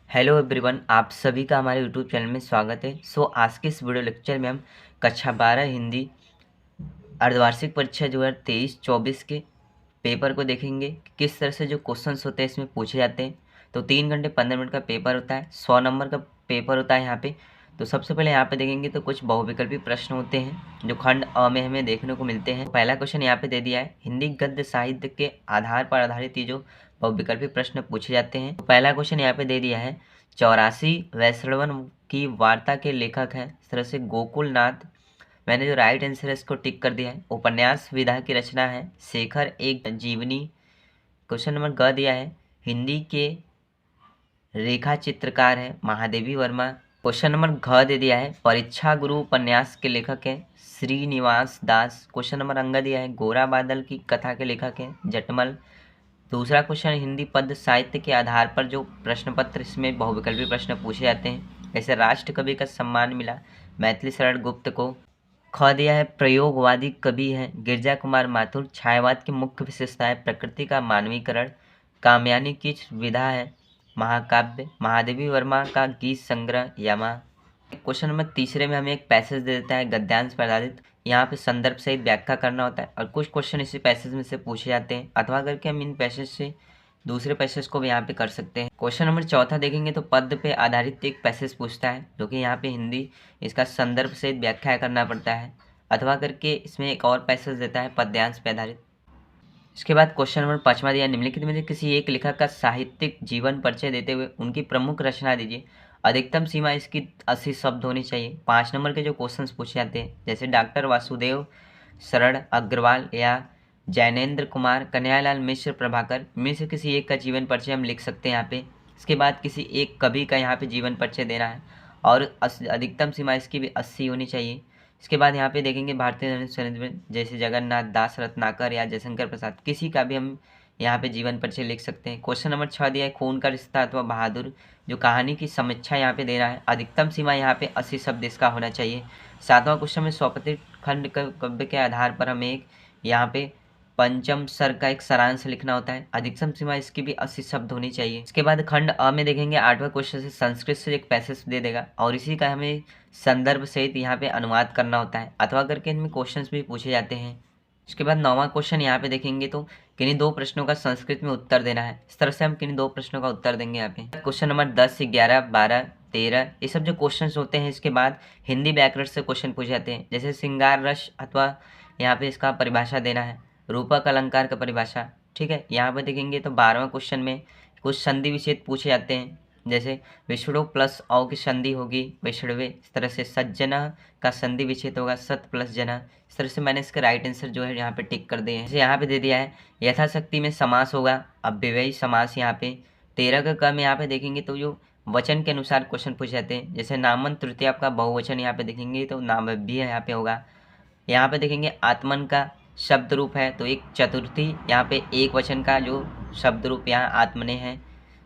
Hello everyone, आप सभी का हमारे यूट्यूब चैनल में स्वागत है। आज के इस वीडियो लेक्चर में हम कक्षा 12 हिंदी अर्धवार्षिक परीक्षा 2023-24 के पेपर को देखेंगे कि किस तरह से जो क्वेश्चंस होते हैं इसमें पूछे जाते हैं। तो 3 घंटे 15 मिनट का पेपर होता है, 100 नंबर का पेपर होता है यहाँ पे। तो सबसे पहले यहाँ पे देखेंगे तो कुछ बहुविकल्पी प्रश्न होते हैं जो खंड अ में हमें देखने को मिलते हैं। पहला क्वेश्चन यहाँ पे दे दिया है, हिंदी गद्य साहित्य के आधार पर आधारित ये जो बहुविकल्पी प्रश्न पूछे जाते हैं। तो पहला क्वेश्चन यहाँ पे दे दिया है, 84 वैष्णवन की वार्ता के लेखक हैं इस तरह से गोकुल नाथ। मैंने जो राइट आंसर है इसको टिक कर दिया है। उपन्यास विधा की रचना है शेखर एक जीवनी। क्वेश्चन नंबर ग दिया है, हिंदी के रेखा चित्रकार है महादेवी वर्मा। क्वेश्चन नंबर घ दे दिया है, परीक्षा गुरु उपन्यास के लेखक है श्रीनिवास दास। क्वेश्चन नंबर अंग दिया है, गोरा बादल की कथा के लेखक है जटमल। दूसरा क्वेश्चन, हिंदी पद्य साहित्य के आधार पर जो प्रश्न पत्र इसमें बहुविकल्पी प्रश्न पूछे जाते हैं, जैसे राष्ट्र कवि का सम्मान मिला मैथिली शरण गुप्त को। ख दिया है, प्रयोगवादी कवि हैं गिरजा कुमार माथुर। छायावाद की मुख्य विशेषता है प्रकृति का मानवीकरण। कामयानी की विधा है महाकाव्य। महादेवी वर्मा का गीत संग्रह यमा। क्वेश्चन नंबर तीसरे में हमें एक पैसेज दे देता है गद्यांश पर आधारित। यहाँ पे संदर्भ सहित व्याख्या करना होता है और कुछ क्वेश्चन इसी पैसेज में से पूछे जाते हैं, अथवा करके हम इन पैसेज से दूसरे पैसेज को भी यहाँ पे कर सकते हैं। क्वेश्चन नंबर चौथा देखेंगे तो पद पे आधारित एक पैसेज पूछता है जो कि यहाँ पे हिंदी इसका संदर्भ सहित व्याख्या करना पड़ता है, अथवा करके इसमें एक और पैसेज देता है पद्यांश पे आधारित। इसके बाद क्वेश्चन नंबर 5वां दिया, निम्नलिखित में से किसी एक लेखक का साहित्यिक जीवन परिचय देते हुए उनकी प्रमुख रचना दीजिए। अधिकतम सीमा इसकी 80 शब्द होनी चाहिए। 5 नंबर के जो क्वेश्चंस पूछे जाते हैं, जैसे डॉक्टर वासुदेव शरण अग्रवाल या जैनेन्द्र कुमार, कन्हैयालाल मिश्र, प्रभाकर में से किसी एक का जीवन परिचय हम लिख सकते हैं यहाँ पे। इसके बाद किसी एक कवि का यहाँ पे जीवन परिचय देना है और अधिकतम सीमा इसकी भी 80 होनी चाहिए। इसके बाद यहाँ पे देखेंगे भारतीय संगीत में जैसे जगन्नाथ दास रत्नाकर या जयशंकर प्रसाद, किसी का भी हम यहाँ पे जीवन परिचय लिख सकते हैं। क्वेश्चन नंबर 6 दिया है, खून का रिश्ता अथवा बहादुर जो कहानी की समीक्षा यहाँ पे देना है। अधिकतम सीमा यहाँ पे 80 शब्द इसका होना चाहिए। 7वां क्वेश्चन में स्वपति खंड काव्य के आधार पर हमें एक यहाँ पे पंचम सर का एक सारांश लिखना होता है। अधिकतम सीमा इसकी भी 80 शब्द होनी चाहिए। इसके बाद खंड अ में देखेंगे 8वां क्वेश्चन से संस्कृत से एक पैसेज दे देगा और इसी का हमें संदर्भ सहित यहाँ पे अनुवाद करना होता है, अथवा करके इनमें क्वेश्चंस भी पूछे जाते हैं। इसके बाद 9वां क्वेश्चन यहाँ पे देखेंगे तो किन्हीं 2 प्रश्नों का संस्कृत में उत्तर देना है। इस तरह से हम किन्हीं 2 प्रश्नों का उत्तर देंगे यहाँ पे। क्वेश्चन नंबर 10, 11, 12, 13 ये सब जो क्वेश्चन होते हैं, इसके बाद हिंदी व्याकरण से क्वेश्चन पूछे जाते हैं, जैसे श्रृंगार रस अथवा यहाँ पे इसका परिभाषा देना है, रूपक अलंकार का परिभाषा। ठीक है, यहाँ पे देखेंगे तो 12वां क्वेश्चन में कुछ संधि विच्छेद पूछे जाते हैं, जैसे विषुड़ो प्लस औ की संधि होगी विषुड़वे। इस तरह से सज्जना का संधि विच्छेद होगा सत प्लस जना। इस तरह से मैंने इसका राइट आंसर जो है यहाँ पे टिक कर दिए हैं। जैसे यहाँ पे दे दिया है यथाशक्ति में समास होगा अव्ययी समास। यहाँ पे 13 का क्रम यहाँ पे देखेंगे तो जो वचन के अनुसार क्वेश्चन पूछे जाते हैं, जैसे नामन तृतीया का बहुवचन यहाँ पे देखेंगे तो नामव्य यहाँ पे होगा। यहाँ पे देखेंगे आत्मन का शब्द रूप है तो एक चतुर्थी यहाँ पे एक वचन का जो शब्द रूप यहाँ आत्मने है।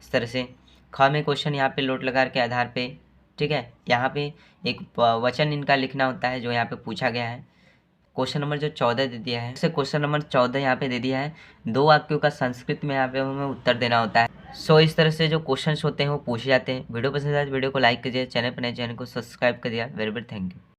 इस तरह से ख में क्वेश्चन यहाँ पे लोट लगा के आधार पे, ठीक है, यहाँ पे एक वचन इनका लिखना होता है जो यहाँ पे पूछा गया है। क्वेश्चन नंबर जो 14 दे दिया है, क्वेश्चन नंबर 14 यहाँ पे दे दिया है 2 वाक्यों का संस्कृत में यहाँ पे हमें उत्तर देना होता है। इस तरह से जो क्वेश्चंस होते हैं वो पूछे जाते हैं। वीडियो पसंद आए तो वीडियो को लाइक कीजिए, चैनल पर नए चैनल को सब्सक्राइब कर दिया। Very very thank you.